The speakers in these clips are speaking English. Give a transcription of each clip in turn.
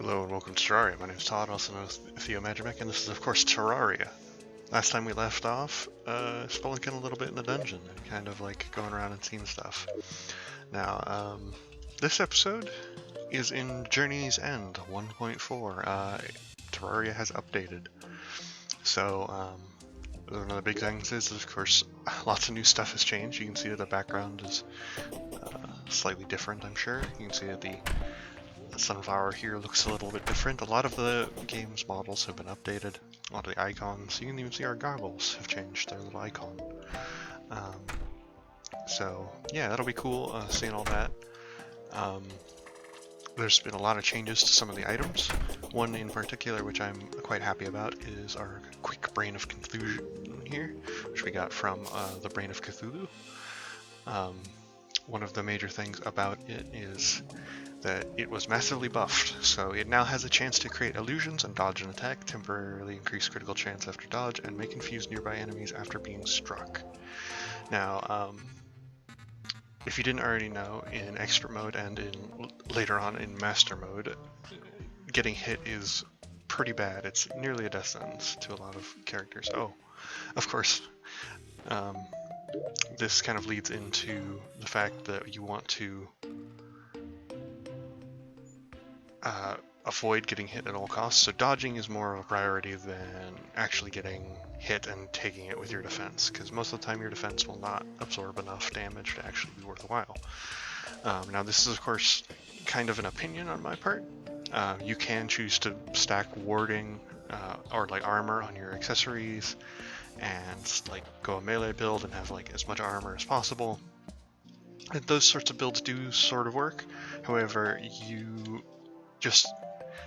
Hello and welcome to Terraria. My name is Todd, also known as Theo Magimek, and this is of course Terraria. Last time we left off, spelunking a little bit in the dungeon and kind of like going around and seeing stuff. Now, this episode is in Journey's End 1.4. Terraria has updated. So, one of the big things is, of course, lots of new stuff has changed. You can see that the background is slightly different, I'm sure. You can see that the sunflower here looks a little bit different. A lot of the game's models have been updated. A lot of the icons. You can even see our goggles have changed their little icon. So yeah, that'll be cool seeing all that. There's been a lot of changes to some of the items. One in particular, which I'm quite happy about, is our quick Brain of Confusion here, which we got from the Brain of Cthulhu. One of the major things about it is that it was massively buffed, so it now has a chance to create illusions and dodge an attack, temporarily increase critical chance after dodge, and may confuse nearby enemies after being struck. Now, if you didn't already know, in expert mode and later on in master mode, getting hit is pretty bad. It's nearly a death sentence to a lot of characters. Oh, of course, this kind of leads into the fact that you want to avoid getting hit at all costs, so dodging is more of a priority than actually getting hit and taking it with your defense, because most of the time your defense will not absorb enough damage to actually be worthwhile. Now this is of course kind of an opinion on my part. You can choose to stack warding or like armor on your accessories and like go a melee build and have like as much armor as possible. And those sorts of builds do sort of work. However, you just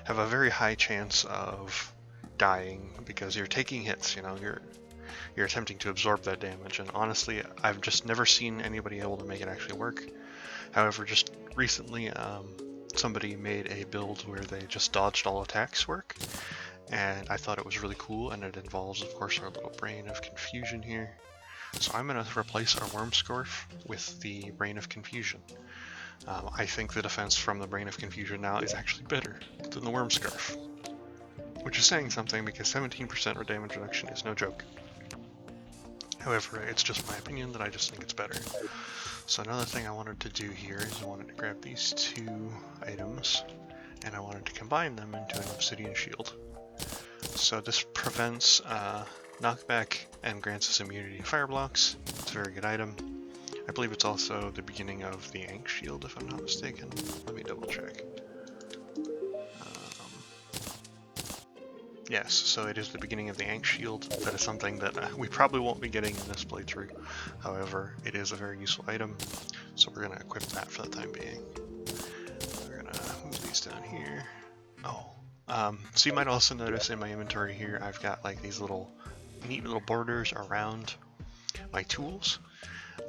have a very high chance of dying because you're taking hits, you know, you're attempting to absorb that damage, and honestly I've just never seen anybody able to make it actually work. However, just recently somebody made a build where they just dodged all attacks work, and I thought it was really cool, and it involves of course our little Brain of Confusion here. So I'm going to replace our Worm Scarf with the Brain of Confusion. I think the defense from the Brain of Confusion now is actually better than the Worm Scarf, which is saying something because 17% damage reduction is no joke. However, it's just my opinion that I just think it's better. So another thing I wanted to do here is I wanted to grab these two items and I wanted to combine them into an obsidian shield. So this prevents knockback and grants us immunity to fire blocks. It's a very good item. I believe it's also the beginning of the Ankh shield, if I'm not mistaken. Let me double check. Yes, so it is the beginning of the Ankh shield. That is something that we probably won't be getting in this playthrough. However, it is a very useful item, so we're going to equip that for the time being. We're going to move these down here. Oh, so you might also notice in my inventory here, I've got like these little neat little borders around my tools.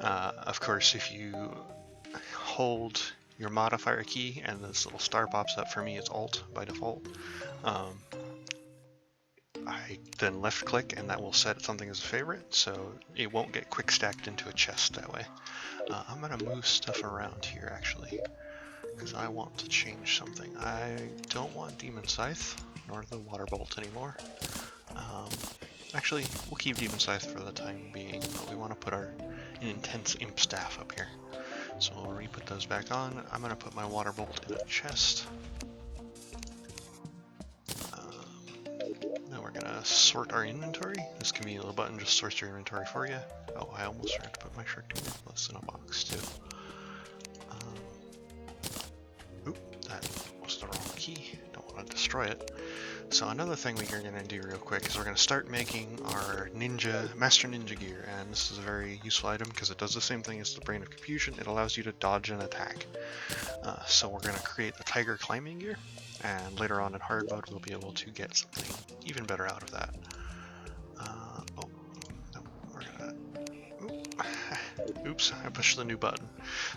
Of course, if you hold your modifier key and this little star pops up, for me it's Alt by default, I then left click and that will set something as a favorite, so it won't get quick stacked into a chest that way. I'm going to move stuff around here actually, because I want to change something. I don't want Demon Scythe, nor the Water Bolt anymore. Actually, we'll keep Demon Scythe for the time being, but we want to put our Intense Imp Staff up here. So we'll re-put those back on. I'm going to put my Water Bolt in a chest. Now we're going to sort our inventory. This convenient little button just sorts your inventory for you. Oh, I almost forgot to put my Shark Necklace in a box too. Oop, that was the wrong key. Don't want to destroy it. So another thing we are going to do real quick is we're going to start making our Master Ninja gear, and this is a very useful item because it does the same thing as the Brain of Confusion. It allows you to dodge an attack. So we're going to create the Tiger Climbing gear, and later on in hard mode we'll be able to get something even better out of that. Oops, I pushed the new button.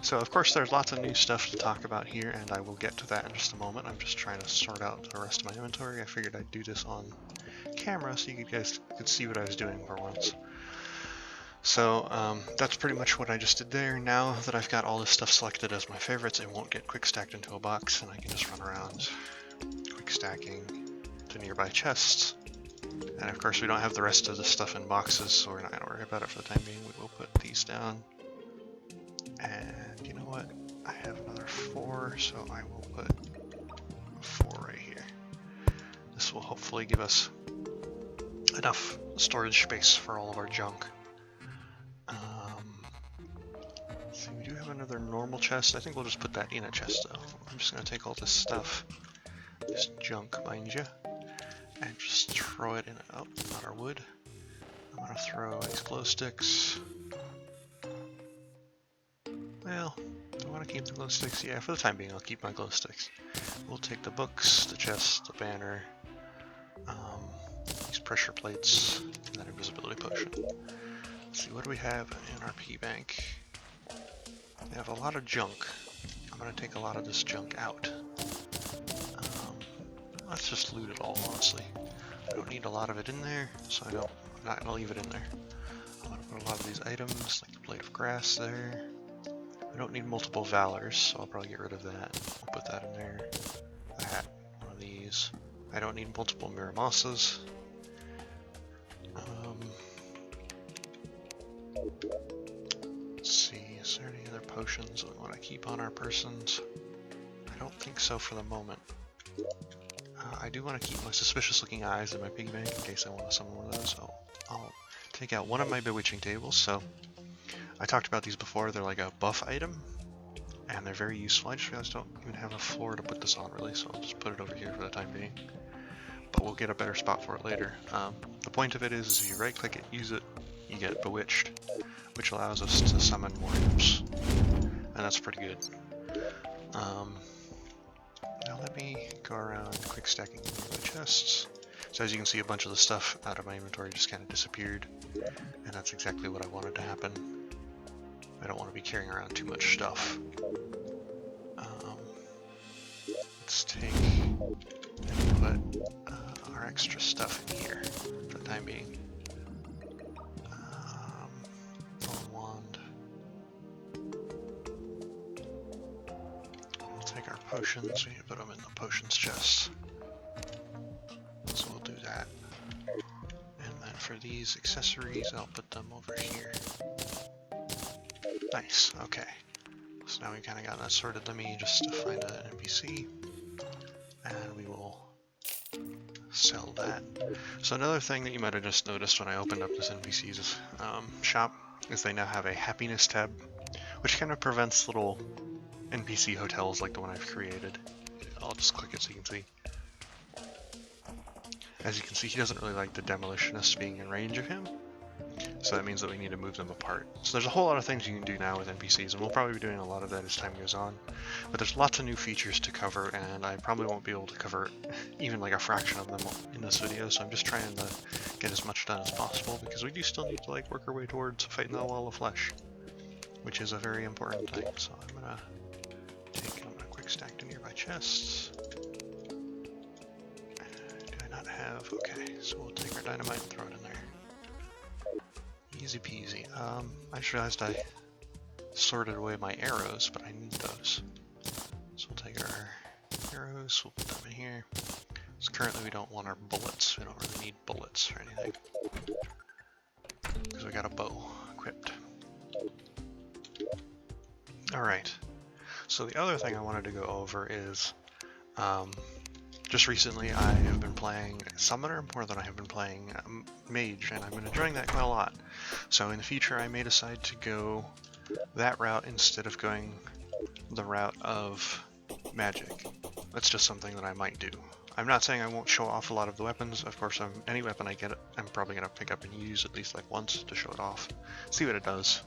So of course there's lots of new stuff to talk about here, and I will get to that in just a moment. I'm just trying to sort out the rest of my inventory. I figured I'd do this on camera so you guys could see what I was doing for once. So that's pretty much what I just did there. Now that I've got all this stuff selected as my favorites, it won't get quick stacked into a box, and I can just run around, quick stacking to nearby chests. And of course we don't have the rest of the stuff in boxes, so we're not going to worry about it for the time being. We will put these down. And you know what? I have another 4, so I will put 4 right here. This will hopefully give us enough storage space for all of our junk. See, we do have another normal chest. I think we'll just put that in a chest though. I'm just going to take all this stuff, this junk, mind you, and just throw it in. Oh, not our wood. I'm going to throw these glow sticks. Well, do I want to keep the glow sticks? Yeah, for the time being I'll keep my glow sticks. We'll take the books, the chest, the banner, these pressure plates, and that invisibility potion. Let's see, what do we have in our piggy bank? We have a lot of junk. I'm going to take a lot of this junk out. Let's just loot it all, honestly. I don't need a lot of it in there, so I'm not going to leave it in there. I'm going to put a lot of these items, like the blade of grass there. I don't need multiple valors, so I'll probably get rid of that. I'll put that in there. That, one of these. I don't need multiple Miramosas. Let's see, is there any other potions we want to keep on our persons? I don't think so for the moment. I do want to keep my suspicious looking eyes in my piggy bank in case I want to summon one of those, so I'll take out one of my bewitching tables. So I talked about these before, they're like a buff item, and they're very useful. I just realized I don't even have a floor to put this on really, so I'll just put it over here for the time being. But we'll get a better spot for it later. The point of it is if you right click it, use it, you get bewitched, which allows us to summon more imps, and that's pretty good. Now let me go around quick stacking my chests. So as you can see, a bunch of the stuff out of my inventory just kind of disappeared, and that's exactly what I wanted to happen. I don't want to be carrying around too much stuff. Let's take and put our extra stuff in here for the time being. Bone wand. We'll take our potions, we can put them in the potions chest. So we'll do that. And then for these accessories, I'll put them over here. Nice, okay. So now we kind of got that sorted. Let me just find an NPC, and we will sell that. So another thing that you might have just noticed when I opened up this NPC's shop is they now have a happiness tab, which kind of prevents little NPC hotels like the one I've created. I'll just click it so you can see. As you can see, he doesn't really like the demolitionists being in range of him, so that means that we need to move them apart. So there's a whole lot of things you can do now with NPCs, and we'll probably be doing a lot of that as time goes on. But there's lots of new features to cover, and I probably won't be able to cover even like a fraction of them in this video, so I'm just trying to get as much done as possible, because we do still need to like work our way towards fighting the wall of flesh, which is a very important thing. So I'm gonna quick stack to nearby chests. Okay, so we'll take our dynamite and throw it in there. Easy peasy. I just realized I sorted away my arrows, but I need those. So we'll take our arrows, we'll put them in here. Because currently we don't want our bullets. We don't really need bullets or anything. Because we got a bow equipped. Alright. So the other thing I wanted to go over is, just recently I have been playing Summoner more than I have been playing Mage, and I've been enjoying that quite a lot. So in the future I may decide to go that route instead of going the route of Magic. That's just something that I might do. I'm not saying I won't show off a lot of the weapons. Of course, any weapon I get, I'm probably going to pick up and use at least like once to show it off. See what it does.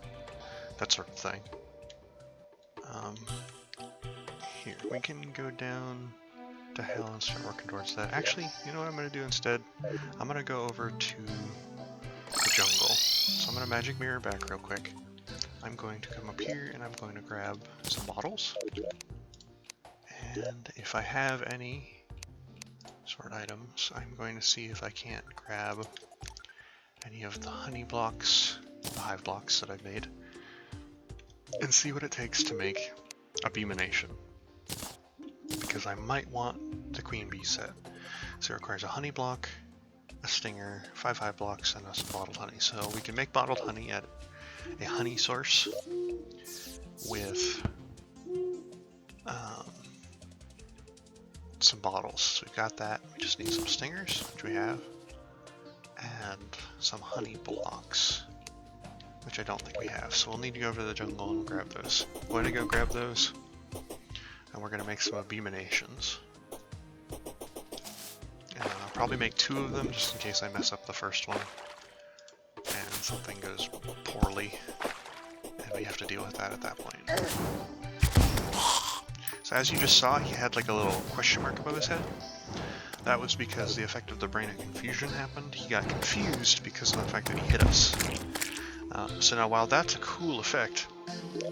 That sort of thing. Here, we can go down to hell and start working towards that. Actually, you know what I'm going to do instead? I'm going to go over to the jungle. So I'm going to magic mirror back real quick. I'm going to come up here and I'm going to grab some bottles. And if I have any sword items, I'm going to see if I can't grab any of the honey blocks, the hive blocks that I've made, and see what it takes to make a beam emanation. because I might want the queen bee set. So it requires a honey block, a stinger, 5 hive blocks, and some bottled honey. So we can make bottled honey at a honey source with some bottles. So we've got that. We just need some stingers, which we have, and some honey blocks, which I don't think we have. So we'll need to go over to the jungle and grab those. I'm going to go grab those, and we're going to make some abeminations. And I'll probably make 2 of them just in case I mess up the first one and something goes poorly, and we have to deal with that at that point. So as you just saw, he had like a little question mark above his head. That was because the effect of the Brain of Confusion happened. He got confused because of the fact that he hit us. So now while that's a cool effect,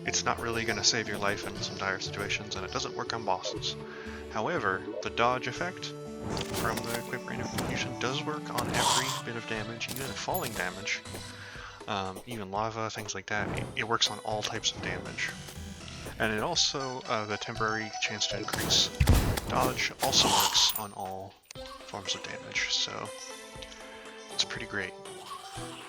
it's not really going to save your life in some dire situations, and it doesn't work on bosses. However, the dodge effect from the equipped Brain of Confusion does work on every bit of damage, even falling damage, even lava, things like that. It works on all types of damage. And it also, the temporary chance to increase dodge also works on all forms of damage, so it's pretty great.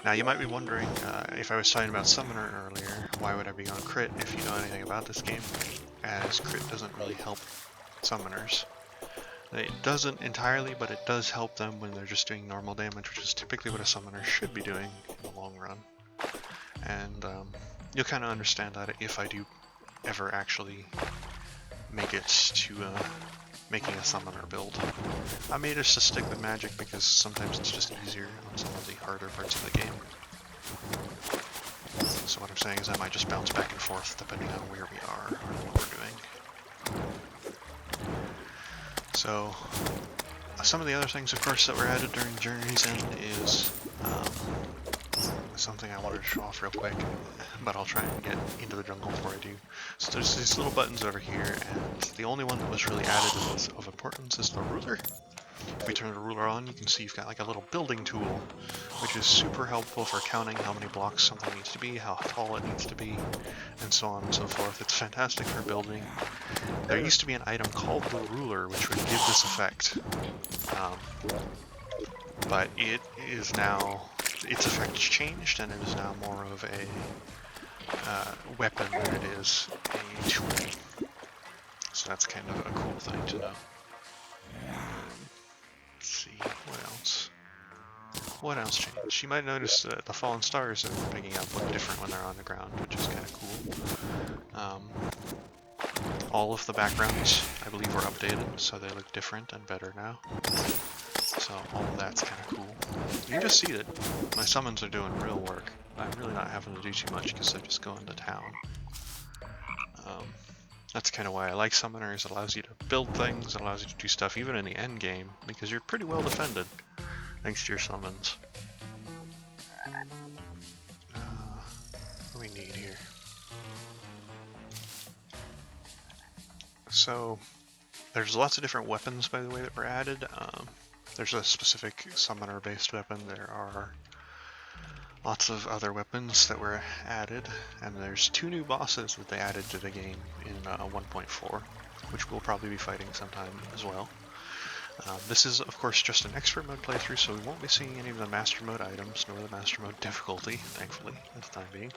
Now you might be wondering, if I was talking about Summoner earlier, why would I be on crit if you know anything about this game, as crit doesn't really help summoners. It doesn't entirely, but it does help them when they're just doing normal damage, which is typically what a summoner should be doing in the long run. And you'll kind of understand that if I do ever actually make it to making a summoner build. I made us to stick with magic because sometimes it's just easier on some of the harder parts of the game. So what I'm saying is I might just bounce back and forth depending on where we are or what we're doing. So some of the other things, of course, that were added during Journey's End is something I wanted to show off real quick, but I'll try and get into the jungle before I do. So there's these little buttons over here, and the only one that was really added that's of importance is the ruler. If we turn the ruler on, you can see you've got like a little building tool, which is super helpful for counting how many blocks something needs to be, how tall it needs to be, and so on and so forth. It's fantastic for building. There used to be an item called the ruler, which would give this effect, but it is now, its effect changed, and it is now more of a weapon than it is a tool. So that's kind of a cool thing to know. Let's see, what else? What else changed? You might notice that the fallen stars that we're picking up look different when they're on the ground, which is kind of cool. All of the backgrounds, I believe, were updated, so they look different and better now. So all of that's kind of cool. You can just see that my summons are doing real work. I'm really not having to do too much because they're just going to town. That's kind of why I like summoners. It allows you to build things, it allows you to do stuff even in the end game, because you're pretty well defended thanks to your summons. What do we need here? So there's lots of different weapons, by the way, that were added. There's a specific summoner-based weapon. There are lots of other weapons that were added, and there's 2 new bosses that they added to the game in 1.4, which we'll probably be fighting sometime as well. This is, of course, just an expert mode playthrough, so we won't be seeing any of the master mode items, nor the master mode difficulty, thankfully, at the time being.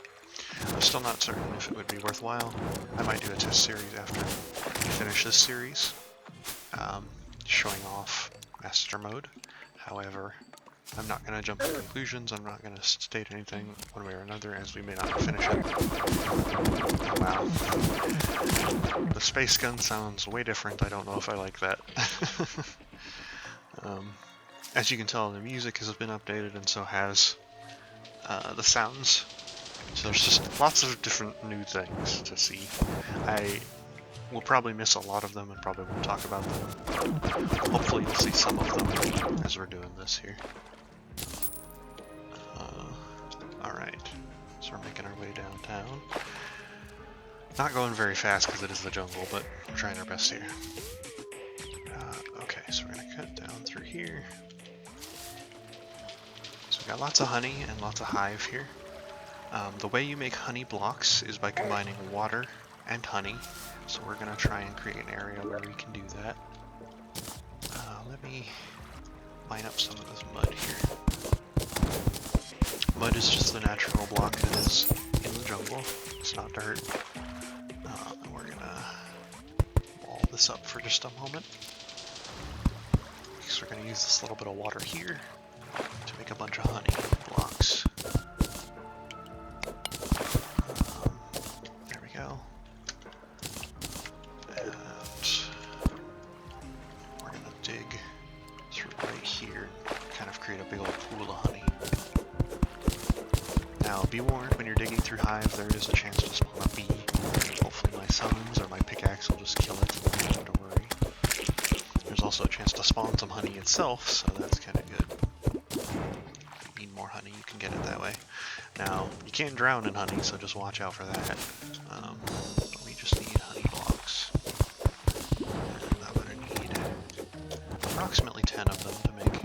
I'm still not certain if it would be worthwhile. I might do a test series after we finish this series, showing off master mode. However, I'm not going to jump to conclusions, I'm not going to state anything one way or another, as we may not finish it. Oh, wow. The space gun sounds way different, I don't know if I like that. As you can tell, the music has been updated, and so has the sounds. So there's just lots of different new things to see. I will probably miss a lot of them and probably won't talk about them. Hopefully you'll see some of them as we're doing this here. Alright, so we're making our way downtown. Not going very fast because it is the jungle, but we're trying our best here. Okay, so we're going to cut down through here. So we got lots of honey and lots of hive here. The way you make honey blocks is by combining water and honey. So we're going to try and create an area where we can do that. Let me mine up some of this mud here. Mud is just the natural block that is in the jungle. It's not dirt. And we're going to wall this up for just a moment. So we're going to use this little bit of water here to make a bunch of honey blocks. There we go. And we're going to dig through right here, kind of create a big old pool of honey. Now, be warned, when you're digging through hive, there is a chance to spawn a bee. Hopefully my summons or my pickaxe will just kill it, so you don't have to worry. There's also a chance to spawn some honey itself, so that's kind of good. If you need more honey, you can get it that way. Now, you can't drown in honey, so just watch out for that. But we just need honey blocks. And I'm going to need approximately 10 of them to make.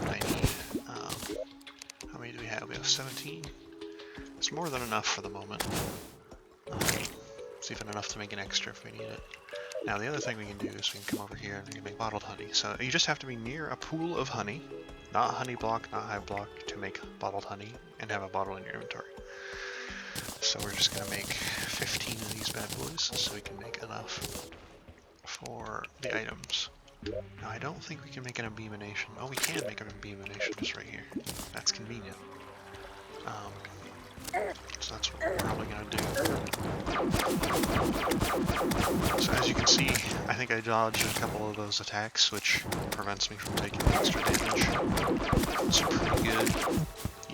What I need, how many do we have? We have 17. It's more than enough for the moment. It's even enough to make an extra if we need it. Now the other thing we can do is we can come over here and we can make bottled honey. So you just have to be near a pool of honey, not honey block, not hive block, to make bottled honey and have a bottle in your inventory. So we're just going to make 15 of these bad boys so we can make enough for the items. Now I don't think we can make an abeemination. Oh, we can make an abeemination just right here. That's convenient. So that's what we're probably going to do. So as you can see, I think I dodged a couple of those attacks, which prevents me from taking extra damage. It's pretty good.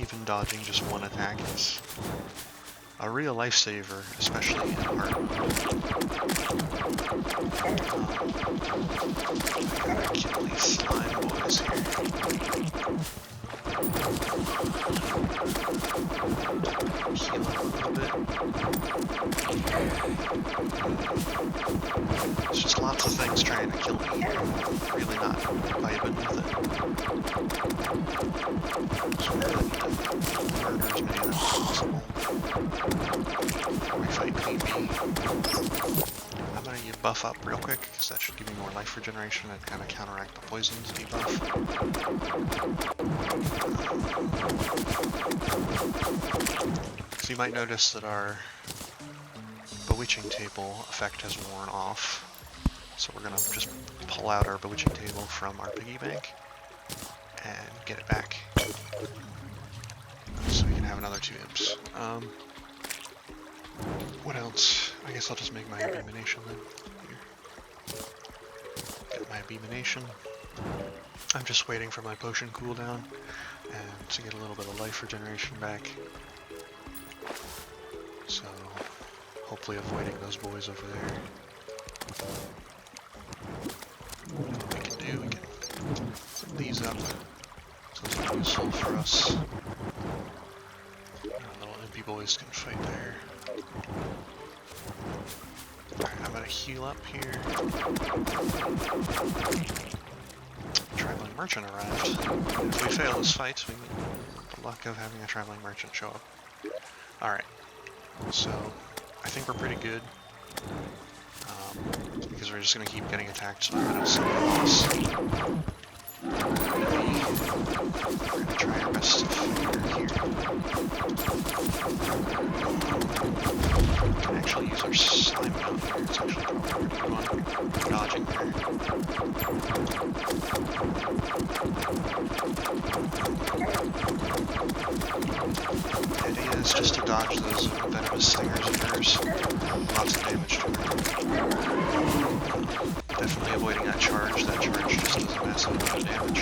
Even dodging just one attack is a real lifesaver, especially in hard mode. Gotta kill these slime boys here. Heal up a little bit. There's just lots of things trying to kill me here. Really not vibing with it. So we really need to murder as many of them as possible. Before we fight PB. I'm going to buff up real quick, because that should give me more life regeneration and kind of counteract the poisons debuff. So you might notice that our bewitching table effect has worn off. So we're going to just pull out our bewitching table from our piggy bank and get it back. So we can have another 2 imps. What else? I guess I'll just make my abeemination then. Here. Get my abeemination. I'm just waiting for my potion cooldown and to get a little bit of life regeneration back. So, hopefully avoiding those boys over there. What we can do, we can put these up. So those are useful for us. Our little impy boys can fight there. Alright, I'm gonna heal up here. Traveling merchant arrived. If we fail this fight, we get the luck of having a traveling merchant show up. Alright, so I think we're pretty good. Because we're just gonna keep getting attacked, so I'm gonna send this. We're gonna try our best to figure here. We can actually use our slime down here. It's actually probably a pretty good one. Dodging there. The idea is just to dodge those venomous stingers of yours. Lots of damage to her. Definitely avoiding that charge. That charge just does a massive amount of damage.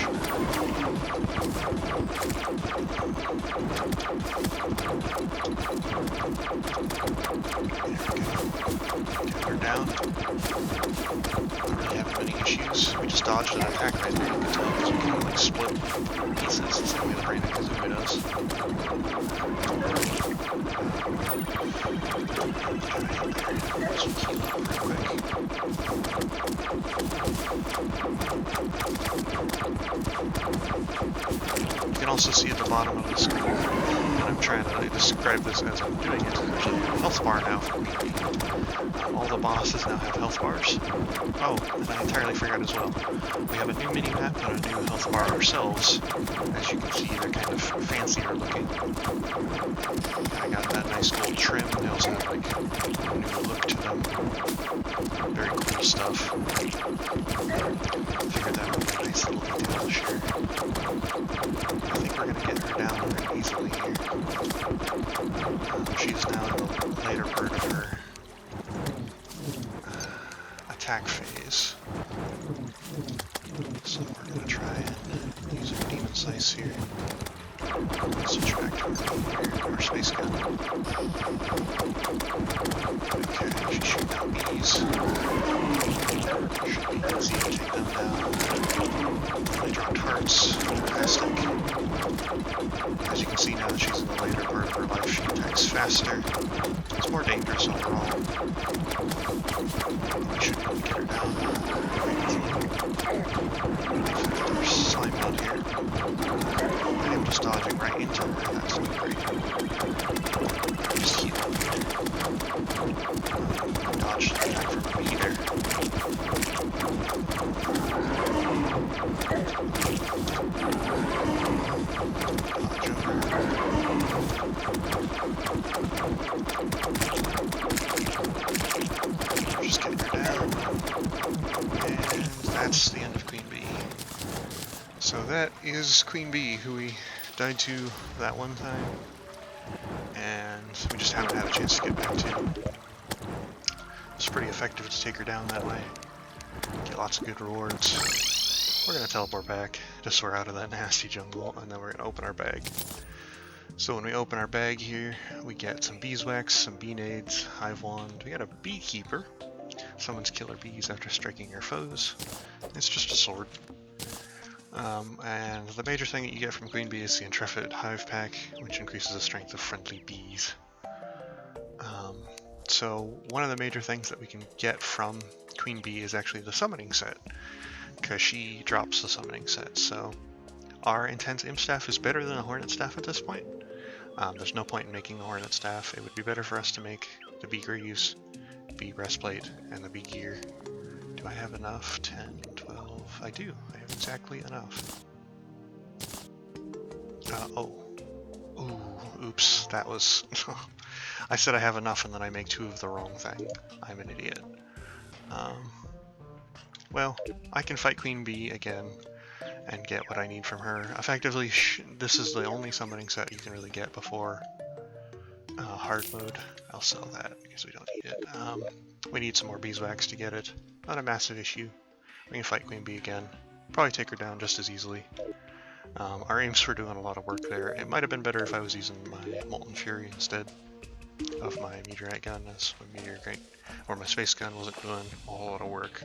Get her down. Not really having many issues. We just dodged an attack right there, you can tell, because we can like split pieces. It's the way the brain of Kazooie does. Just heal up real quick. You can also see at the bottom of the screen, kind of I'm trying to describe this as I'm doing it. There's a health bar now for me. All the bosses now have health bars. Oh, and I entirely forgot as well. We have a new mini-map and a new health bar ourselves. As you can see, they're kind of fancier looking. I got that nice gold trim. They also have like a new look to them. Very cool stuff. Figured that would be a nice little detail to share. I think we're going to get her down very easily here. She's now in the later part of her attack phase. So we're going to try and use our demon slice here. Switch back to our space gun. Okay, she's shooting out bees. Should be easy to take them down. They dropped hearts. Fantastic. As you can see now that she's in the later part of her life, she attacks faster. It's more dangerous overall. We should be able to get her down very easily. There's slime out here. I am just dodging right into her. That's not great. Just heal up here. Dodge the attack from me there. Dodge over. Just getting her down. And that's the end of Queen Bee. So that is Queen Bee, who we died to that one time, and we just haven't had a chance to get back to. It's pretty effective to take her down that way. Get lots of good rewards. We're going to teleport back, just so we're out of that nasty jungle, and then we're going to open our bag. So when we open our bag here, we get some beeswax, some bee nades, hive wand. We got a beekeeper. Summons killer bees after striking your foes. It's just a sword. And the major thing that you get from Queen Bee is the Intrepid Hive Pack, which increases the strength of friendly bees. So one of the major things that we can get from Queen Bee is actually the summoning set, because she drops the summoning set. So our Intense Imp Staff is better than a Hornet Staff at this point. There's no point in making the Hornet Staff. It would be better for us to make the Bee Greaves, Bee Breastplate, and the Bee Gear. Do I have enough? 10, 12... I do. I have exactly enough. Oops. That was... I said I have enough and then I make two of the wrong thing. I'm an idiot. Well, I can fight Queen Bee again and get what I need from her. Effectively, this is the only summoning set you can really get before hard mode. I'll sell that because we don't need it. We need some more beeswax to get it. Not a massive issue. We can fight Queen Bee again. Probably take her down just as easily. Our imps were doing a lot of work there. It might have been better if I was using my Molten Fury instead of my meteorite gun, as my meteorite or my space gun wasn't doing a whole lot of work.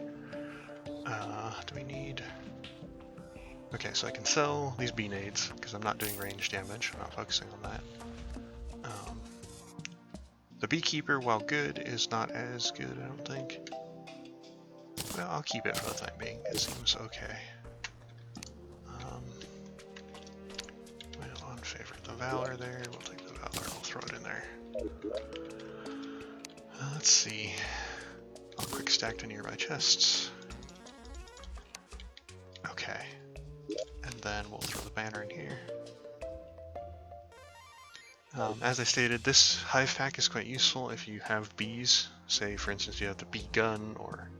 Do we need... Okay, so I can sell these bee nades because I'm not doing range damage. I'm not focusing on that. The Beekeeper, while good, is not as good, I don't think. Well, I'll keep it for the time being. It seems okay. We'll unfavorite the Valor there. We'll take the Valor. We'll throw it in there. Let's see. I'll quick stack to nearby chests. Okay. And then we'll throw the banner in here. As I stated, this hive pack is quite useful if you have bees. Say, for instance, you have the bee gun or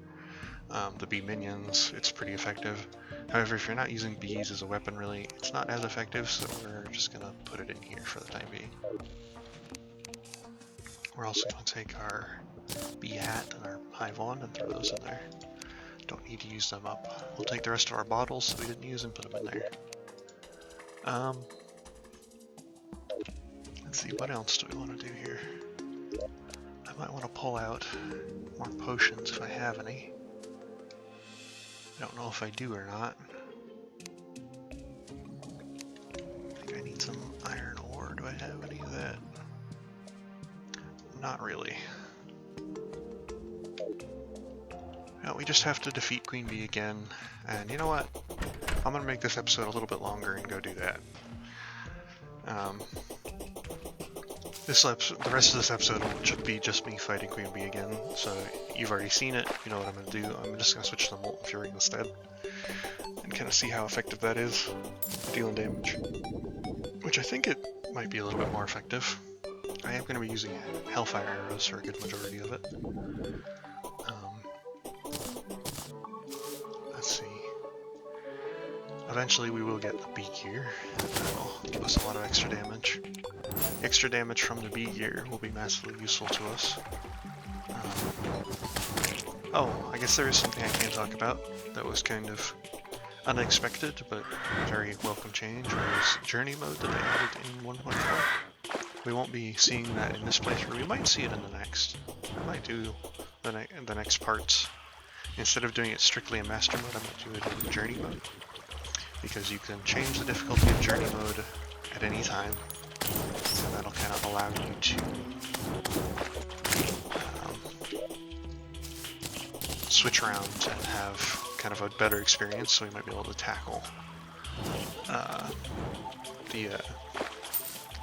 the bee minions. It's pretty effective. However, if you're not using bees as a weapon, really, it's not as effective, so we're just going to put it in here for the time being. We're also going to take our bee hat and our hive wand and throw those in there. Don't need to use them up. We'll take the rest of our bottles that we didn't use and put them in there. Let's see, what else do we want to do here? I might want to pull out more potions if I have any. I don't know if I do or not. I think I need some iron ore. Do I have any of that? Not really. Well, we just have to defeat Queen Bee again. And you know what? I'm going to make this episode a little bit longer and go do that. The rest of this episode will be just me fighting Queen Bee again, so you've already seen it, you know what I'm going to do. I'm just going to switch to Molten Fury instead, and kind of see how effective that is, dealing damage. Which I think it might be a little bit more effective. I am going to be using Hellfire arrows for a good majority of it. Let's see. Eventually we will get the bee gear, and that will give us a lot of extra damage. Extra damage from the bee gear will be massively useful to us. Oh, I guess there is something I can talk about that was kind of unexpected, but very welcome change, was Journey mode that they added in 1.4. We won't be seeing that in this playthrough. We might see it in the next. I might do the next parts. Instead of doing it strictly in Master mode, I might do it in Journey mode. Because you can change the difficulty of Journey mode at any time. And that'll kind of allow you to switch around and have kind of a better experience, so we might be able to tackle the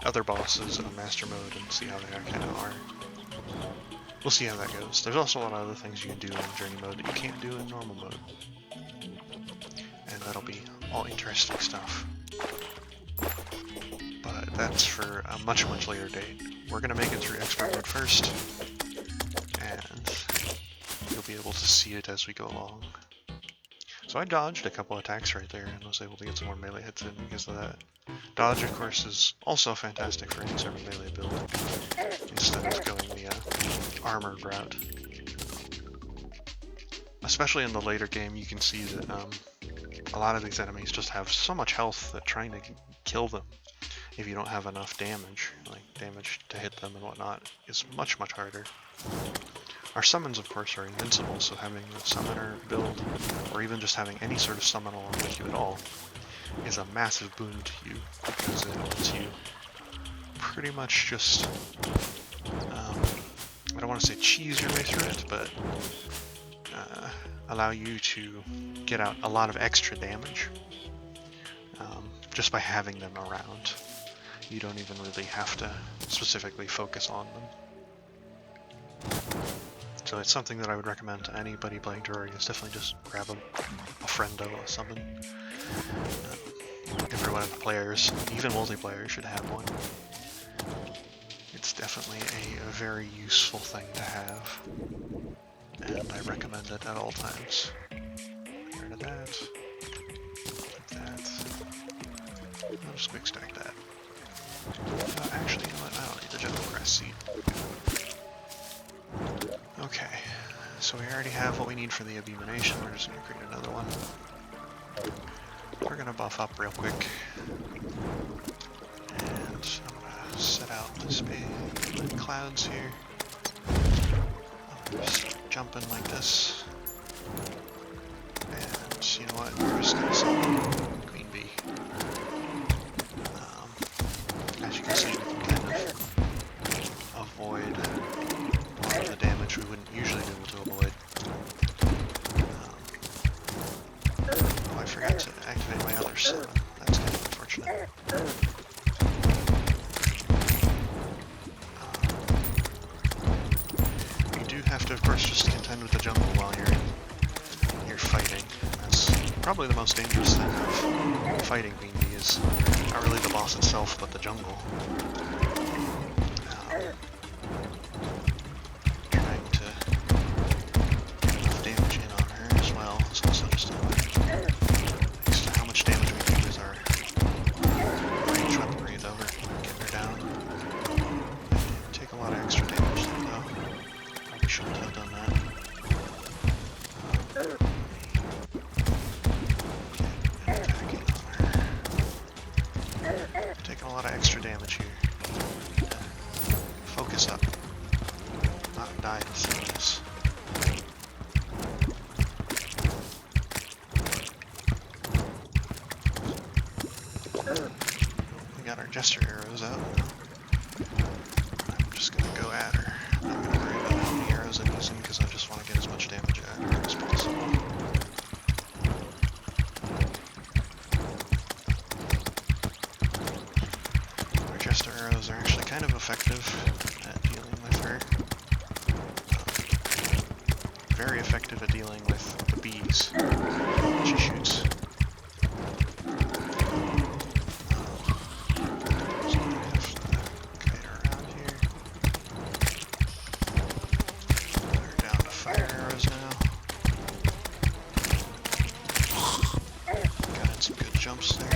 other bosses in Master mode and see how they kind of are. We'll see how that goes. There's also a lot of other things you can do in Journey mode that you can't do in normal mode. And that'll be all interesting stuff. But that's for a much, much later date. We're going to make it through expert mode first, and you'll be able to see it as we go along. So I dodged a couple attacks right there and was able to get some more melee hits in because of that. Dodge, of course, is also fantastic for any sort of melee build, instead of going the armored route. Especially in the later game, you can see that a lot of these enemies just have so much health that trying to kill them, if you don't have enough damage, like damage to hit them and whatnot, is much, much harder. Our summons, of course, are invincible, so having a summoner build, or even just having any sort of summon along with you at all, is a massive boon to you, because it lets you pretty much just, I don't want to say cheese your way through it, but allow you to get out a lot of extra damage just by having them around. You don't even really have to specifically focus on them. So it's something that I would recommend to anybody playing Terraria, is definitely just grab a friendo, a summon. Every one of the players, even multiplayer, should have one. It's definitely a very useful thing to have, and I recommend it at all times. Get rid of that. That. I'll just quick stack that. Actually, you know what? I don't need the Jungle Crest seed. Okay, so we already have what we need for the Abomination. We're just going to create another one. We're going to buff up real quick. And I'm going to set out this big clouds here. I'm going to just jump in like this. And you know what? We're just going to summon Queen Bee. As you can see, we can kind of avoid a lot of the damage we wouldn't usually be able to avoid. Oh, I forgot to activate my other summon. That's kind of unfortunate. You do have to, of course, just contend with the jungle while you're fighting. That's probably the most dangerous thing of fighting Queen Bee, is not really the boss itself, but the jungle. Trying to get enough damage in on her as well is also just annoying. Thanks to how much damage we can use our range weaponry though, we're getting her down. Take a lot of extra damage though. Probably shouldn't have done that. Attacking on her. Taking a lot of extra damage here. Focus up. Not die to things. We got our Jester arrows out. I'm just gonna go at her. I'm not gonna worry about how many arrows I'm using because I just want to get as much damage at her as possible. Our Jester arrows are actually kind kind of effective at dealing with her. Very effective at dealing with the bees she shoots. So I have to kite her around here. We're down to fire arrows now. Got in some good jumps there.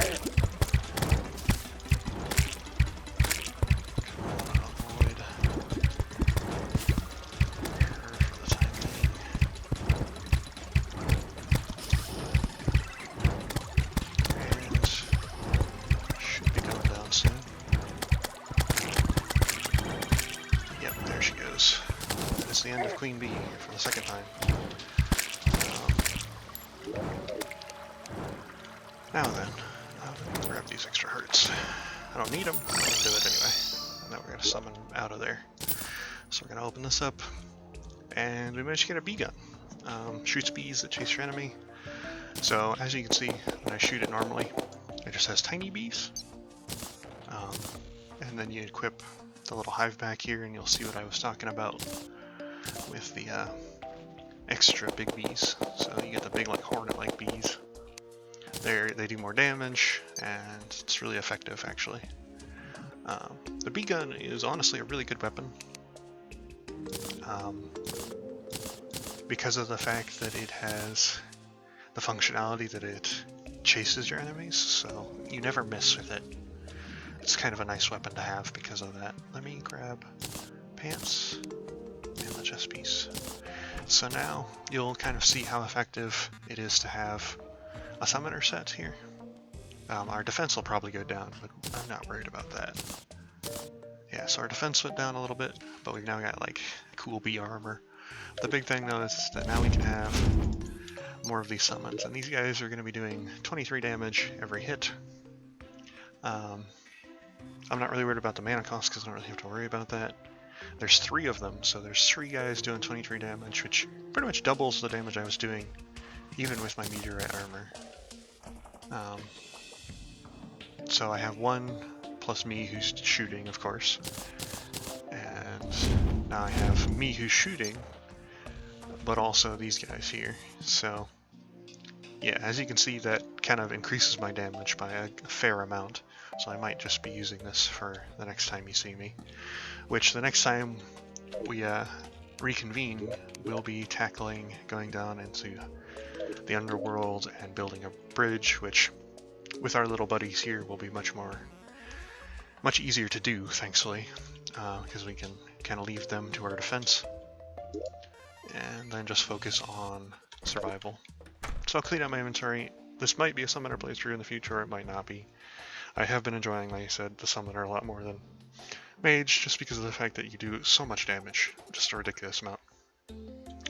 The end of Queen Bee for the second time. Now then, grab these extra hearts. I don't need them, but I'm gonna do it anyway. Now we're gonna summon out of there. So we're gonna open this up, and we managed to get a bee gun. Shoots bees that chase your enemy. So as you can see, when I shoot it normally, it just has tiny bees. And then you equip the little hive back here, and you'll see what I was talking about with the extra big bees. So you get the big like hornet-like bees. They do more damage, and it's really effective actually. The bee gun is honestly a really good weapon because of the fact that it has the functionality that it chases your enemies, so you never miss with it. It's kind of a nice weapon to have because of that. Let me grab pants and the chest piece. So now you'll kind of see how effective it is to have a summoner set here. Our defense will probably go down, but I'm not worried about that. Yeah, so our defense went down a little bit, but we've now got like cool bee armor. The big thing though is that now we can have more of these summons, and these guys are going to be doing 23 damage every hit. I'm not really worried about the mana cost because I don't really have to worry about that. There's 3 of them, so there's 3 guys doing 23 damage, which pretty much doubles the damage I was doing even with my meteorite armor. So I have 1 plus me who's shooting, of course, and now I have me who's shooting, but also these guys here. So yeah, as you can see, that kind of increases my damage by a fair amount. So I might just be using this for the next time you see me. Which the next time we reconvene, we'll be tackling going down into the underworld and building a bridge, which with our little buddies here will be much easier to do, thankfully, because we can kind of leave them to our defense and then just focus on survival. So I'll clean out my inventory. This might be a summoner playthrough in the future, or it might not be. I have been enjoying, like I said, the summoner a lot more than mage, just because of the fact that you do so much damage, just a ridiculous amount,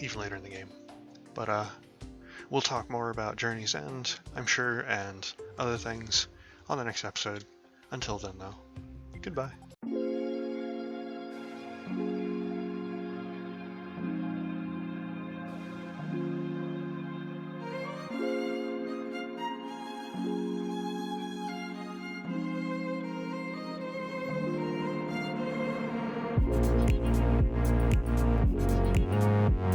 even later in the game. But we'll talk more about Journey's End, I'm sure, and other things on the next episode. Until then, though, goodbye.